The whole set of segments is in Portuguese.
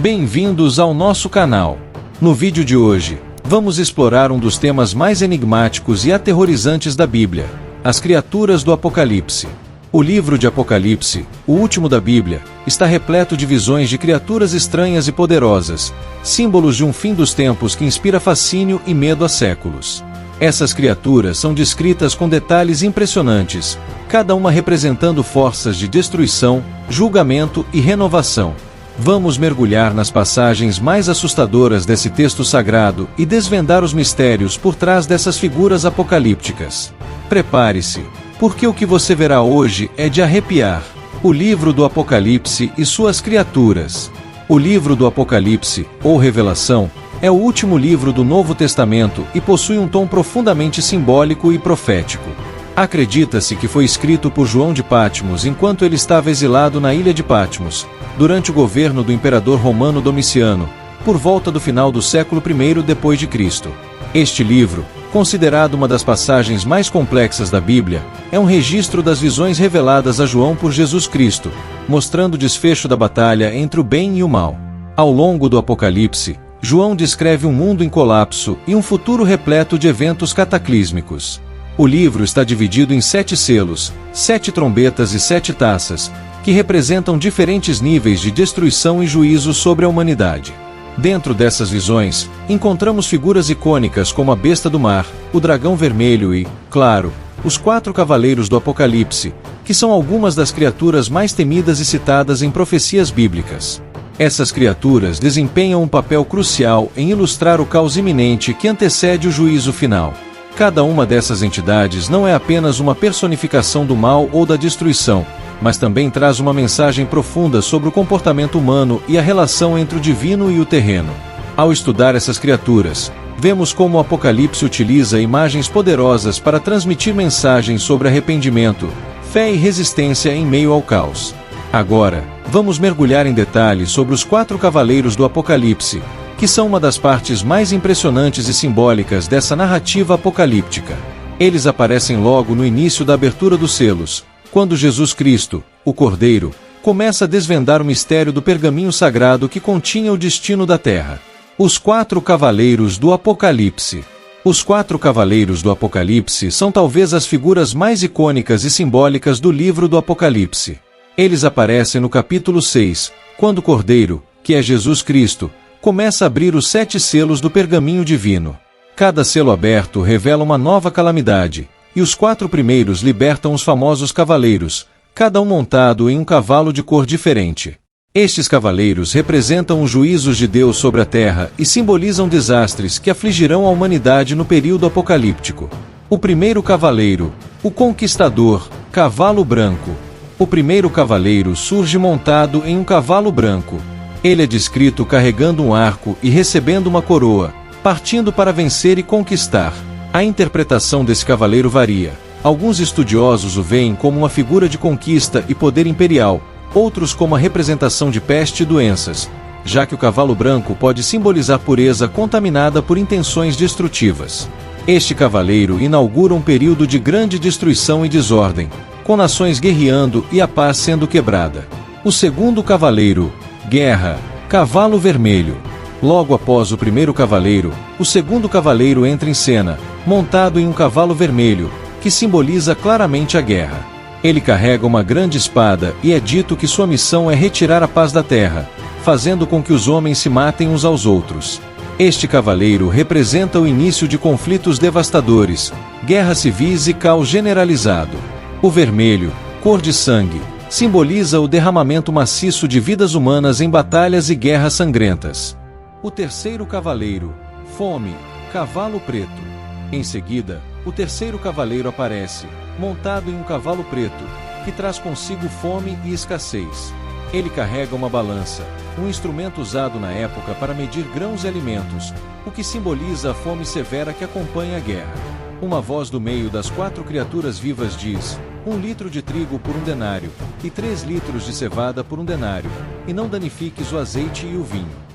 Bem-vindos ao nosso canal. No vídeo de hoje, vamos explorar um dos temas mais enigmáticos e aterrorizantes da Bíblia, as criaturas do Apocalipse. O livro de Apocalipse, o último da Bíblia, está repleto de visões de criaturas estranhas e poderosas, símbolos de um fim dos tempos que inspira fascínio e medo há séculos. Essas criaturas são descritas com detalhes impressionantes, cada uma representando forças de destruição, julgamento e renovação. Vamos mergulhar nas passagens mais assustadoras desse texto sagrado e desvendar os mistérios por trás dessas figuras apocalípticas. Prepare-se, porque o que você verá hoje é de arrepiar. O livro do Apocalipse e suas criaturas. O livro do Apocalipse, ou Revelação, é o último livro do Novo Testamento e possui um tom profundamente simbólico e profético. Acredita-se que foi escrito por João de Patmos enquanto ele estava exilado na ilha de Patmos, durante o governo do imperador romano Domiciano, por volta do final do século I depois de Cristo. Este livro, considerado uma das passagens mais complexas da Bíblia, é um registro das visões reveladas a João por Jesus Cristo, mostrando o desfecho da batalha entre o bem e o mal. Ao longo do Apocalipse, João descreve um mundo em colapso e um futuro repleto de eventos cataclísmicos. O livro está dividido em 7 selos, 7 trombetas e 7 taças, que representam diferentes níveis de destruição e juízo sobre a humanidade. Dentro dessas visões, encontramos figuras icônicas como a besta do mar, o dragão vermelho e, claro, os 4 cavaleiros do Apocalipse, que são algumas das criaturas mais temidas e citadas em profecias bíblicas. Essas criaturas desempenham um papel crucial em ilustrar o caos iminente que antecede o juízo final. Cada uma dessas entidades não é apenas uma personificação do mal ou da destruição, mas também traz uma mensagem profunda sobre o comportamento humano e a relação entre o divino e o terreno. Ao estudar essas criaturas, vemos como o Apocalipse utiliza imagens poderosas para transmitir mensagens sobre arrependimento, fé e resistência em meio ao caos. Agora, vamos mergulhar em detalhes sobre os 4 cavaleiros do Apocalipse, que são uma das partes mais impressionantes e simbólicas dessa narrativa apocalíptica. Eles aparecem logo no início da abertura dos selos, quando Jesus Cristo, o Cordeiro, começa a desvendar o mistério do pergaminho sagrado que continha o destino da Terra. Os 4 cavaleiros do Apocalipse. Os 4 cavaleiros do Apocalipse são talvez as figuras mais icônicas e simbólicas do livro do Apocalipse. Eles aparecem no capítulo 6, quando o Cordeiro, que é Jesus Cristo, começa a abrir os 7 selos do pergaminho divino. Cada selo aberto revela uma nova calamidade, e os 4 primeiros libertam os famosos cavaleiros, cada um montado em um cavalo de cor diferente. Estes cavaleiros representam os juízos de Deus sobre a terra e simbolizam desastres que afligirão a humanidade no período apocalíptico. O primeiro cavaleiro, o conquistador, cavalo branco. O primeiro cavaleiro surge montado em um cavalo branco. Ele é descrito carregando um arco e recebendo uma coroa, partindo para vencer e conquistar. A interpretação desse cavaleiro varia. Alguns estudiosos o veem como uma figura de conquista e poder imperial, outros como a representação de peste e doenças, já que o cavalo branco pode simbolizar pureza contaminada por intenções destrutivas. Este cavaleiro inaugura um período de grande destruição e desordem, com nações guerreando e a paz sendo quebrada. O segundo cavaleiro, guerra, cavalo vermelho. Logo após o primeiro cavaleiro, o segundo cavaleiro entra em cena, montado em um cavalo vermelho, que simboliza claramente a guerra. Ele carrega uma grande espada e é dito que sua missão é retirar a paz da terra, fazendo com que os homens se matem uns aos outros. Este cavaleiro representa o início de conflitos devastadores, guerras civis e caos generalizado. O vermelho, cor de sangue, simboliza o derramamento maciço de vidas humanas em batalhas e guerras sangrentas. O terceiro cavaleiro, fome, cavalo preto. Em seguida, o terceiro cavaleiro aparece, montado em um cavalo preto, que traz consigo fome e escassez. Ele carrega uma balança, um instrumento usado na época para medir grãos e alimentos, o que simboliza a fome severa que acompanha a guerra. Uma voz do meio das 4 criaturas vivas diz: 1 litro de trigo por 1 denário, e 3 litros de cevada por 1 denário, e não danifiques o azeite e o vinho.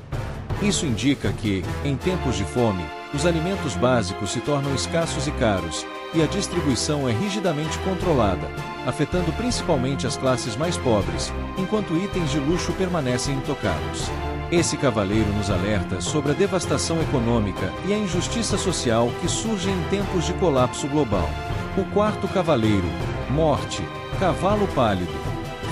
Isso indica que, em tempos de fome, os alimentos básicos se tornam escassos e caros, e a distribuição é rigidamente controlada, afetando principalmente as classes mais pobres, enquanto itens de luxo permanecem intocados. Esse cavaleiro nos alerta sobre a devastação econômica e a injustiça social que surgem em tempos de colapso global. O quarto cavaleiro, Morte, cavalo pálido.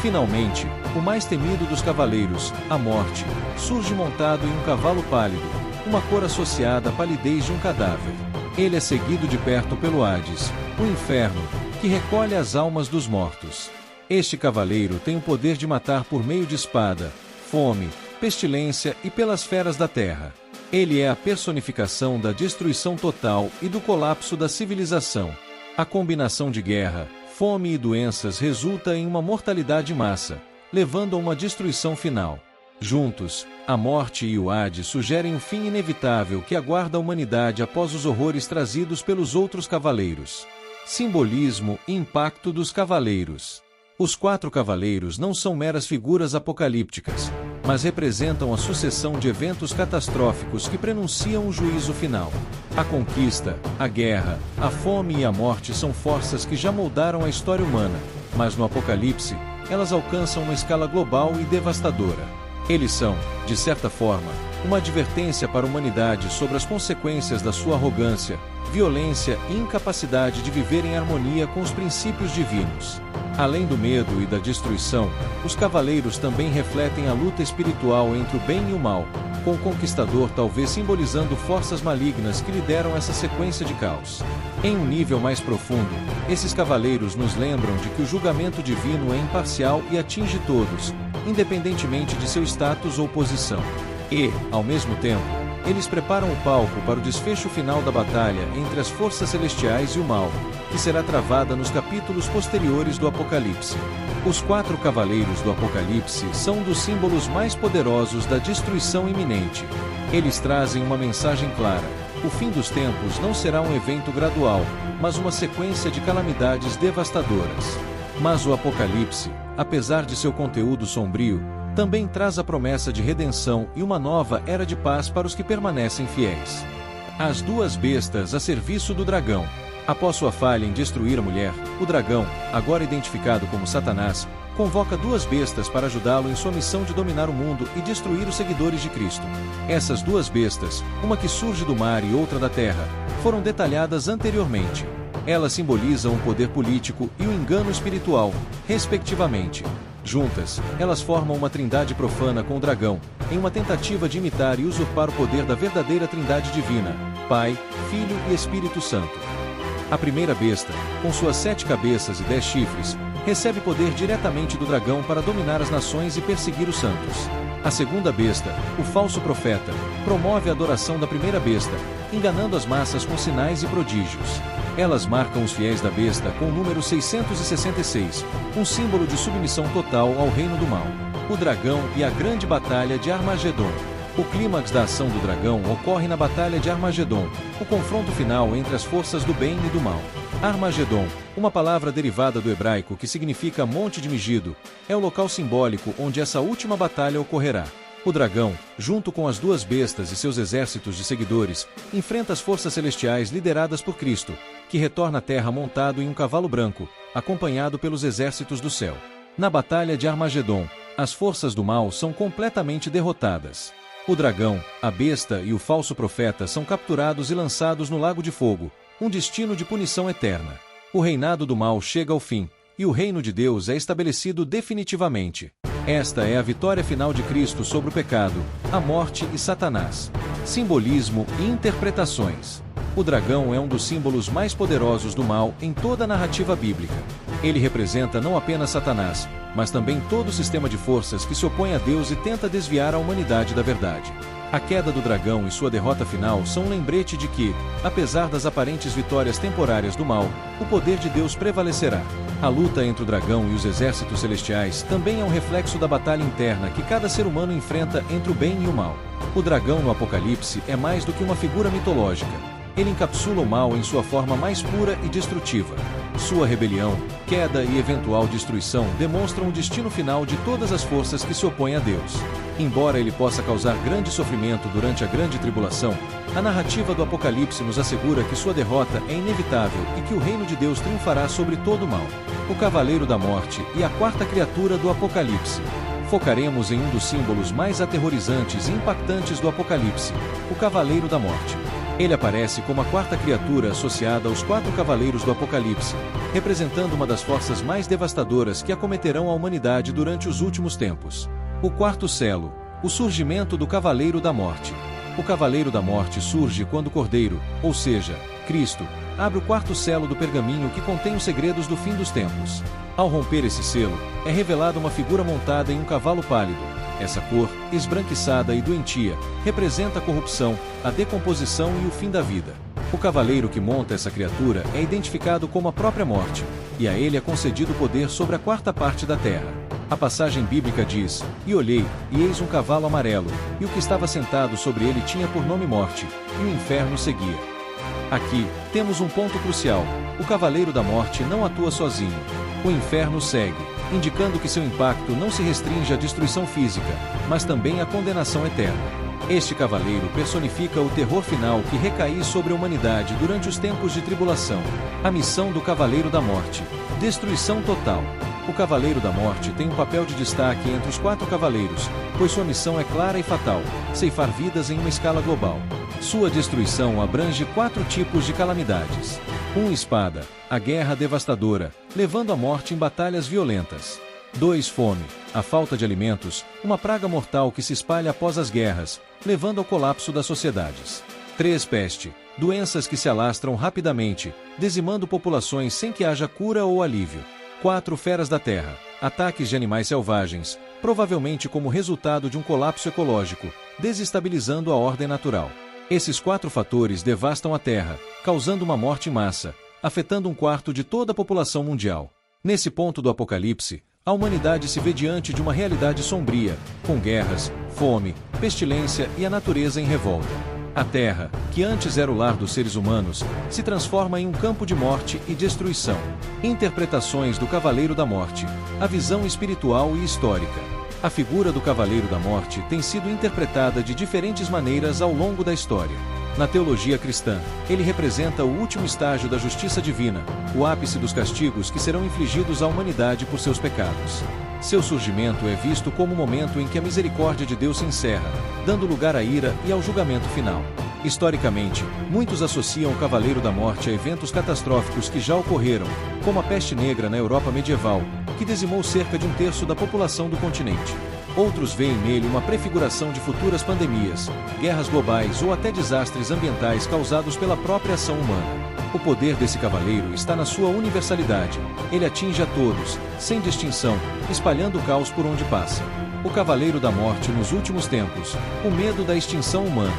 Finalmente, o mais temido dos cavaleiros, a Morte, surge montado em um cavalo pálido, uma cor associada à palidez de um cadáver. Ele é seguido de perto pelo Hades, o inferno, que recolhe as almas dos mortos. Este cavaleiro tem o poder de matar por meio de espada, fome, pestilência e pelas feras da terra. Ele é a personificação da destruição total e do colapso da civilização. A combinação de guerra, fome e doenças resulta em uma mortalidade em massa, levando a uma destruição final. Juntos, a Morte e o Hades sugerem o fim inevitável que aguarda a humanidade após os horrores trazidos pelos outros cavaleiros. Simbolismo e impacto dos cavaleiros. Os quatro cavaleiros não são meras figuras apocalípticas, mas representam a sucessão de eventos catastróficos que prenunciam o juízo final. A conquista, a guerra, a fome e a morte são forças que já moldaram a história humana, mas no Apocalipse, elas alcançam uma escala global e devastadora. Eles são, de certa forma, uma advertência para a humanidade sobre as consequências da sua arrogância, violência e incapacidade de viver em harmonia com os princípios divinos. Além do medo e da destruição, os cavaleiros também refletem a luta espiritual entre o bem e o mal, com o conquistador talvez simbolizando forças malignas que lideram essa sequência de caos. Em um nível mais profundo, esses cavaleiros nos lembram de que o julgamento divino é imparcial e atinge todos, independentemente de seu status ou posição. E, ao mesmo tempo, eles preparam o palco para o desfecho final da batalha entre as forças celestiais e o mal, que será travada nos capítulos posteriores do Apocalipse. Os quatro cavaleiros do Apocalipse são um dos símbolos mais poderosos da destruição iminente. Eles trazem uma mensagem clara: o fim dos tempos não será um evento gradual, mas uma sequência de calamidades devastadoras. Mas o Apocalipse, apesar de seu conteúdo sombrio, também traz a promessa de redenção e uma nova era de paz para os que permanecem fiéis. As duas bestas a serviço do dragão. Após sua falha em destruir a mulher, o dragão, agora identificado como Satanás, convoca duas bestas para ajudá-lo em sua missão de dominar o mundo e destruir os seguidores de Cristo. Essas duas bestas, uma que surge do mar e outra da terra, foram detalhadas anteriormente. Elas simbolizam o poder político e o engano espiritual, respectivamente. Juntas, elas formam uma trindade profana com o dragão, em uma tentativa de imitar e usurpar o poder da verdadeira trindade divina, Pai, Filho e Espírito Santo. A primeira besta, com suas 7 cabeças e 10 chifres, recebe poder diretamente do dragão para dominar as nações e perseguir os santos. A segunda besta, o falso profeta, promove a adoração da primeira besta, enganando as massas com sinais e prodígios. Elas marcam os fiéis da besta com o número 666, um símbolo de submissão total ao reino do mal. O dragão e a grande batalha de Armagedon. O clímax da ação do dragão ocorre na Batalha de Armagedon, o confronto final entre as forças do bem e do mal. Armagedon, uma palavra derivada do hebraico que significa monte de Megido, é o local simbólico onde essa última batalha ocorrerá. O dragão, junto com as duas bestas e seus exércitos de seguidores, enfrenta as forças celestiais lideradas por Cristo, que retorna à Terra montado em um cavalo branco, acompanhado pelos exércitos do céu. Na Batalha de Armagedon, as forças do mal são completamente derrotadas. O dragão, a besta e o falso profeta são capturados e lançados no Lago de Fogo, um destino de punição eterna. O reinado do mal chega ao fim, e o reino de Deus é estabelecido definitivamente. Esta é a vitória final de Cristo sobre o pecado, a morte e Satanás. Simbolismo e interpretações. O dragão é um dos símbolos mais poderosos do mal em toda a narrativa bíblica. Ele representa não apenas Satanás, mas também todo o sistema de forças que se opõe a Deus e tenta desviar a humanidade da verdade. A queda do dragão e sua derrota final são um lembrete de que, apesar das aparentes vitórias temporárias do mal, o poder de Deus prevalecerá. A luta entre o dragão e os exércitos celestiais também é um reflexo da batalha interna que cada ser humano enfrenta entre o bem e o mal. O dragão no Apocalipse é mais do que uma figura mitológica. Ele encapsula o mal em sua forma mais pura e destrutiva. Sua rebelião, queda e eventual destruição demonstram o destino final de todas as forças que se opõem a Deus. Embora ele possa causar grande sofrimento durante a grande tribulação, a narrativa do Apocalipse nos assegura que sua derrota é inevitável e que o reino de Deus triunfará sobre todo o mal. O Cavaleiro da Morte e a quarta criatura do Apocalipse. focaremos em um dos símbolos mais aterrorizantes e impactantes do Apocalipse, o Cavaleiro da Morte. Ele aparece como a quarta criatura associada aos 4 cavaleiros do Apocalipse, representando uma das forças mais devastadoras que acometerão a humanidade durante os últimos tempos. O quarto selo, o surgimento do Cavaleiro da Morte. O Cavaleiro da Morte surge quando o Cordeiro, ou seja, Cristo, abre o quarto selo do pergaminho que contém os segredos do fim dos tempos. Ao romper esse selo, é revelada uma figura montada em um cavalo pálido. Essa cor, esbranquiçada e doentia, representa a corrupção, a decomposição e o fim da vida. O cavaleiro que monta essa criatura é identificado como a própria morte, e a ele é concedido poder sobre a quarta parte da terra. A passagem bíblica diz: "E olhei, e eis um cavalo amarelo, e o que estava sentado sobre ele tinha por nome Morte, e o inferno seguia." Aqui, temos um ponto crucial: o Cavaleiro da Morte não atua sozinho. O inferno segue, indicando que seu impacto não se restringe à destruição física, mas também à condenação eterna. Este cavaleiro personifica o terror final que recai sobre a humanidade durante os tempos de tribulação. A missão do Cavaleiro da Morte: destruição total. O Cavaleiro da Morte tem um papel de destaque entre os 4 cavaleiros, pois sua missão é clara e fatal: ceifar vidas em uma escala global. Sua destruição abrange 4 tipos de calamidades. 1. Espada, a guerra devastadora, levando à morte em batalhas violentas. 2. Fome, a falta de alimentos, uma praga mortal que se espalha após as guerras, levando ao colapso das sociedades. 3. Peste, doenças que se alastram rapidamente, dizimando populações sem que haja cura ou alívio. 4. Feras da terra, ataques de animais selvagens, provavelmente como resultado de um colapso ecológico, desestabilizando a ordem natural. Esses 4 fatores devastam a Terra, causando uma morte em massa, afetando 1/4 de toda a população mundial. Nesse ponto do Apocalipse, a humanidade se vê diante de uma realidade sombria, com guerras, fome, pestilência e a natureza em revolta. A Terra, que antes era o lar dos seres humanos, se transforma em um campo de morte e destruição. Interpretações do Cavaleiro da Morte, a visão espiritual e histórica. A figura do Cavaleiro da Morte tem sido interpretada de diferentes maneiras ao longo da história. Na teologia cristã, ele representa o último estágio da justiça divina, o ápice dos castigos que serão infligidos à humanidade por seus pecados. Seu surgimento é visto como o momento em que a misericórdia de Deus se encerra, dando lugar à ira e ao julgamento final. Historicamente, muitos associam o Cavaleiro da Morte a eventos catastróficos que já ocorreram, como a peste negra na Europa medieval, que dizimou cerca de 1/3 da população do continente. Outros veem nele uma prefiguração de futuras pandemias, guerras globais ou até desastres ambientais causados pela própria ação humana. O poder desse cavaleiro está na sua universalidade. Ele atinge a todos, sem distinção, espalhando o caos por onde passa. O Cavaleiro da Morte nos últimos tempos, o medo da extinção humana.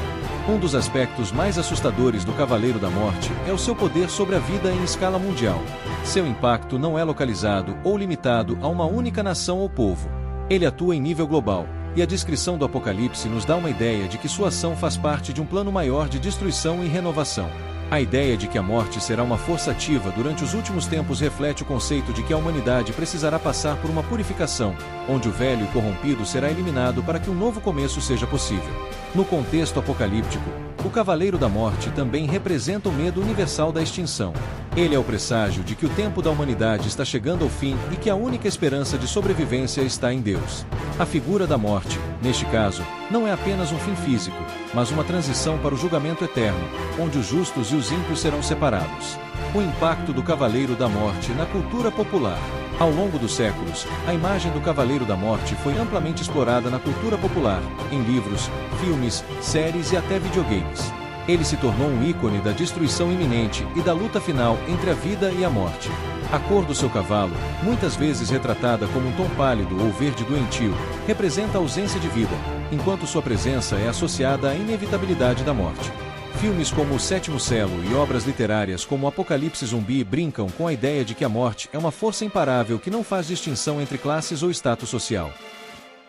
Um dos aspectos mais assustadores do Cavaleiro da Morte é o seu poder sobre a vida em escala mundial. Seu impacto não é localizado ou limitado a uma única nação ou povo. Ele atua em nível global, e a descrição do Apocalipse nos dá uma ideia de que sua ação faz parte de um plano maior de destruição e renovação. A ideia de que a morte será uma força ativa durante os últimos tempos reflete o conceito de que a humanidade precisará passar por uma purificação, onde o velho e corrompido será eliminado para que um novo começo seja possível. No contexto apocalíptico, o Cavaleiro da Morte também representa o medo universal da extinção. Ele é o presságio de que o tempo da humanidade está chegando ao fim e que a única esperança de sobrevivência está em Deus. A figura da morte, neste caso, não é apenas um fim físico, mas uma transição para o julgamento eterno, onde os justos e os ímpios serão separados. O impacto do Cavaleiro da Morte na cultura popular. Ao longo dos séculos, a imagem do Cavaleiro da Morte foi amplamente explorada na cultura popular, em livros, filmes, séries e até videogames. Ele se tornou um ícone da destruição iminente e da luta final entre a vida e a morte. A cor do seu cavalo, muitas vezes retratada como um tom pálido ou verde doentio, representa a ausência de vida, enquanto sua presença é associada à inevitabilidade da morte. Filmes como O Sétimo Selo e obras literárias como Apocalipse Zumbi brincam com a ideia de que a morte é uma força imparável que não faz distinção entre classes ou status social.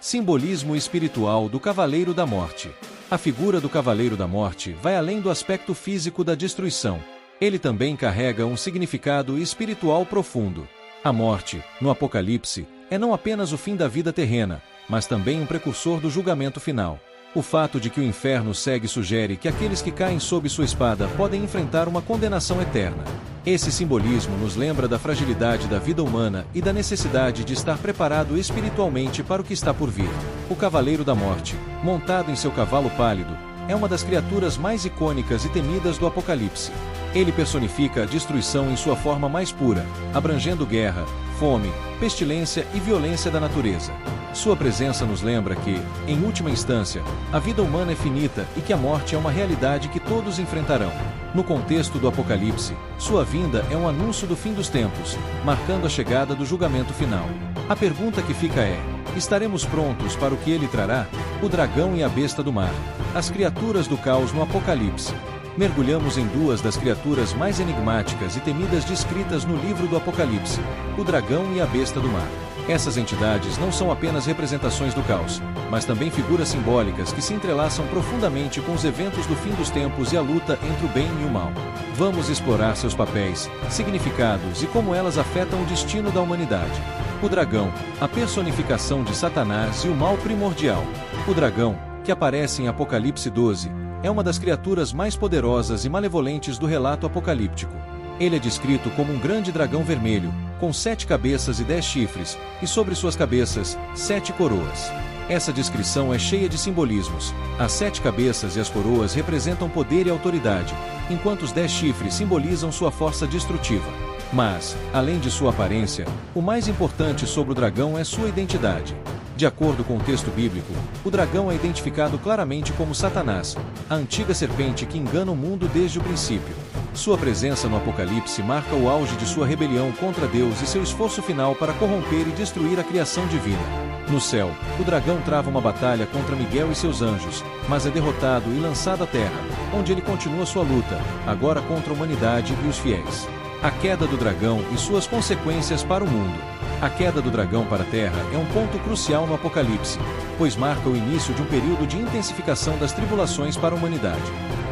Simbolismo espiritual do Cavaleiro da Morte. A figura do Cavaleiro da Morte vai além do aspecto físico da destruição. Ele também carrega um significado espiritual profundo. A morte, no Apocalipse, é não apenas o fim da vida terrena, mas também um precursor do julgamento final. O fato de que o inferno segue sugere que aqueles que caem sob sua espada podem enfrentar uma condenação eterna. Esse simbolismo nos lembra da fragilidade da vida humana e da necessidade de estar preparado espiritualmente para o que está por vir. O Cavaleiro da Morte, montado em seu cavalo pálido, é uma das criaturas mais icônicas e temidas do Apocalipse. Ele personifica a destruição em sua forma mais pura, abrangendo guerra, fome, pestilência e violência da natureza. Sua presença nos lembra que, em última instância, a vida humana é finita e que a morte é uma realidade que todos enfrentarão. No contexto do Apocalipse, sua vinda é um anúncio do fim dos tempos, marcando a chegada do julgamento final. A pergunta que fica é: estaremos prontos para o que ele trará? O dragão e a besta do mar, as criaturas do caos no Apocalipse. Mergulhamos em duas das criaturas mais enigmáticas e temidas descritas no livro do Apocalipse, o dragão e a besta do mar. Essas entidades não são apenas representações do caos, mas também figuras simbólicas que se entrelaçam profundamente com os eventos do fim dos tempos e a luta entre o bem e o mal. Vamos explorar seus papéis, significados e como elas afetam o destino da humanidade. O dragão, a personificação de Satanás e o mal primordial. O dragão, que aparece em Apocalipse 12, é uma das criaturas mais poderosas e malevolentes do relato apocalíptico. Ele é descrito como um grande dragão vermelho, com 7 cabeças e 10 chifres, e sobre suas cabeças, 7 coroas. Essa descrição é cheia de simbolismos. As 7 cabeças e as coroas representam poder e autoridade, enquanto os 10 chifres simbolizam sua força destrutiva. Mas, além de sua aparência, o mais importante sobre o dragão é sua identidade. De acordo com o texto bíblico, o dragão é identificado claramente como Satanás, a antiga serpente que engana o mundo desde o princípio. Sua presença no Apocalipse marca o auge de sua rebelião contra Deus e seu esforço final para corromper e destruir a criação divina. No céu, o dragão trava uma batalha contra Miguel e seus anjos, mas é derrotado e lançado à terra, onde ele continua sua luta, agora contra a humanidade e os fiéis. A queda do dragão e suas consequências para o mundo. A queda do dragão para a Terra é um ponto crucial no Apocalipse, pois marca o início de um período de intensificação das tribulações para a humanidade.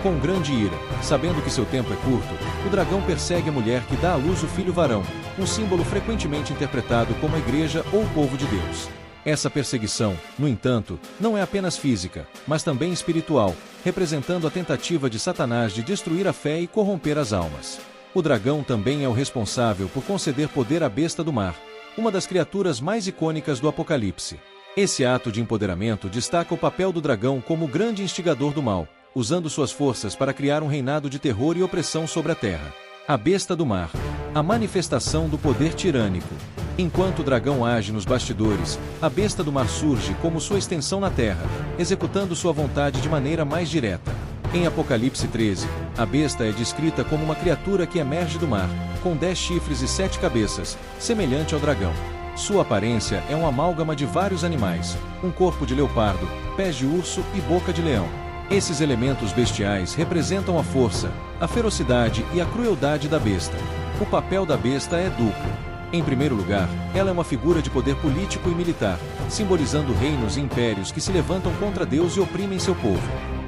Com grande ira, sabendo que seu tempo é curto, o dragão persegue a mulher que dá à luz o filho varão, um símbolo frequentemente interpretado como a Igreja ou o povo de Deus. Essa perseguição, no entanto, não é apenas física, mas também espiritual, representando a tentativa de Satanás de destruir a fé e corromper as almas. O dragão também é o responsável por conceder poder à besta do mar, uma das criaturas mais icônicas do Apocalipse. Esse ato de empoderamento destaca o papel do dragão como o grande instigador do mal, usando suas forças para criar um reinado de terror e opressão sobre a terra. A besta do mar, a manifestação do poder tirânico. Enquanto o dragão age nos bastidores, a besta do mar surge como sua extensão na terra, executando sua vontade de maneira mais direta. Em Apocalipse 13, a besta é descrita como uma criatura que emerge do mar, com 10 chifres e 7 cabeças, semelhante ao dragão. Sua aparência é um amálgama de vários animais, um corpo de leopardo, pés de urso e boca de leão. Esses elementos bestiais representam a força, a ferocidade e a crueldade da besta. O papel da besta é duplo. Em primeiro lugar, ela é uma figura de poder político e militar, simbolizando reinos e impérios que se levantam contra Deus e oprimem seu povo.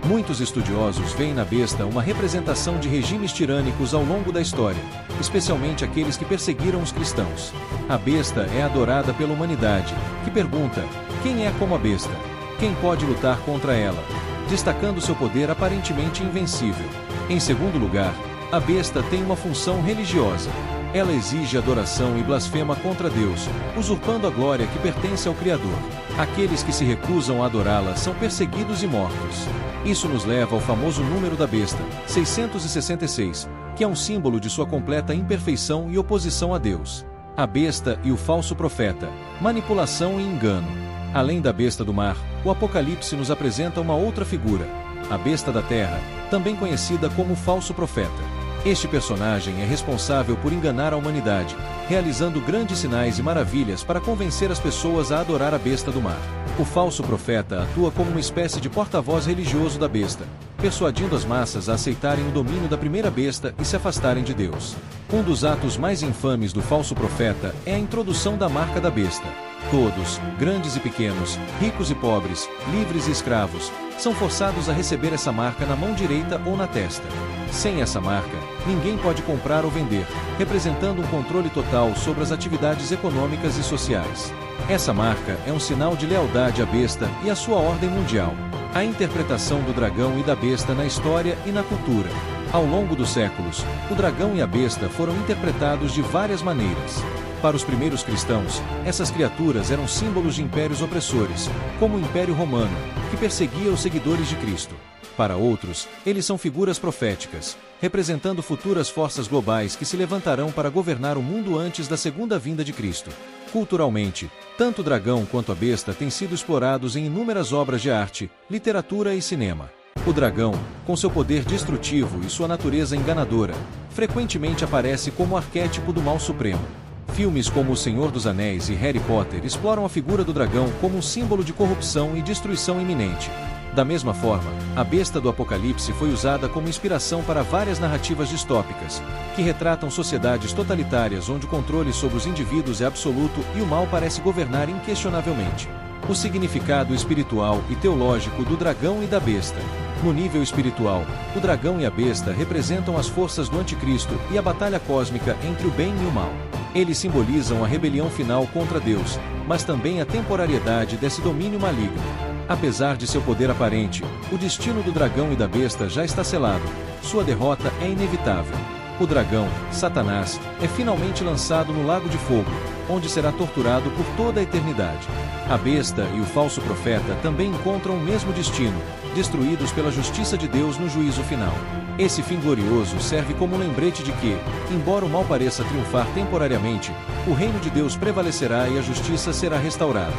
Muitos estudiosos veem na besta uma representação de regimes tirânicos ao longo da história, especialmente aqueles que perseguiram os cristãos. A besta é adorada pela humanidade, que pergunta: quem é como a besta? Quem pode lutar contra ela? Destacando seu poder aparentemente invencível. Em segundo lugar, a besta tem uma função religiosa. Ela exige adoração e blasfema contra Deus, usurpando a glória que pertence ao Criador. Aqueles que se recusam a adorá-la são perseguidos e mortos. Isso nos leva ao famoso número da besta, 666, que é um símbolo de sua completa imperfeição e oposição a Deus. A besta e o falso profeta, manipulação e engano. Além da besta do mar, o Apocalipse nos apresenta uma outra figura, a besta da terra, também conhecida como o falso profeta. Este personagem é responsável por enganar a humanidade, realizando grandes sinais e maravilhas para convencer as pessoas a adorar a besta do mar. O falso profeta atua como uma espécie de porta-voz religioso da besta, persuadindo as massas a aceitarem o domínio da primeira besta e se afastarem de Deus. Um dos atos mais infames do falso profeta é a introdução da marca da besta. Todos, grandes e pequenos, ricos e pobres, livres e escravos, são forçados a receber essa marca na mão direita ou na testa. Sem essa marca, ninguém pode comprar ou vender, representando um controle total sobre as atividades econômicas e sociais. Essa marca é um sinal de lealdade à besta e à sua ordem mundial. A interpretação do dragão e da besta na história e na cultura. Ao longo dos séculos, o dragão e a besta foram interpretados de várias maneiras. Para os primeiros cristãos, essas criaturas eram símbolos de impérios opressores, como o Império Romano, que perseguia os seguidores de Cristo. Para outros, eles são figuras proféticas, representando futuras forças globais que se levantarão para governar o mundo antes da segunda vinda de Cristo. Culturalmente, tanto o dragão quanto a besta têm sido explorados em inúmeras obras de arte, literatura e cinema. O dragão, com seu poder destrutivo e sua natureza enganadora, frequentemente aparece como arquétipo do mal supremo. Filmes como O Senhor dos Anéis e Harry Potter exploram a figura do dragão como um símbolo de corrupção e destruição iminente. Da mesma forma, a besta do Apocalipse foi usada como inspiração para várias narrativas distópicas, que retratam sociedades totalitárias onde o controle sobre os indivíduos é absoluto e o mal parece governar inquestionavelmente. O significado espiritual e teológico do dragão e da besta. No nível espiritual, o dragão e a besta representam as forças do anticristo e a batalha cósmica entre o bem e o mal. Eles simbolizam a rebelião final contra Deus, mas também a temporariedade desse domínio maligno. Apesar de seu poder aparente, o destino do dragão e da besta já está selado. Sua derrota é inevitável. O dragão, Satanás, é finalmente lançado no Lago de Fogo, onde será torturado por toda a eternidade. A besta e o falso profeta também encontram o mesmo destino, destruídos pela justiça de Deus no juízo final. Esse fim glorioso serve como um lembrete de que, embora o mal pareça triunfar temporariamente, o reino de Deus prevalecerá e a justiça será restaurada.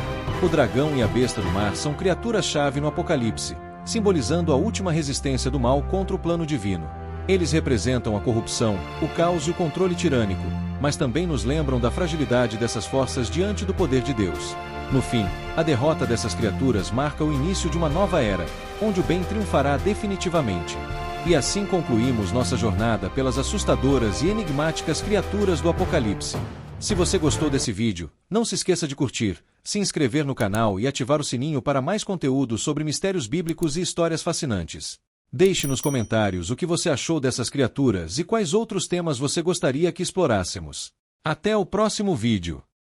O dragão e a besta do mar são criaturas-chave no Apocalipse, simbolizando a última resistência do mal contra o plano divino. Eles representam a corrupção, o caos e o controle tirânico, mas também nos lembram da fragilidade dessas forças diante do poder de Deus. No fim, a derrota dessas criaturas marca o início de uma nova era, onde o bem triunfará definitivamente. E assim concluímos nossa jornada pelas assustadoras e enigmáticas criaturas do Apocalipse. Se você gostou desse vídeo, não se esqueça de curtir, se inscrever no canal e ativar o sininho para mais conteúdo sobre mistérios bíblicos e histórias fascinantes. Deixe nos comentários o que você achou dessas criaturas e quais outros temas você gostaria que explorássemos. Até o próximo vídeo.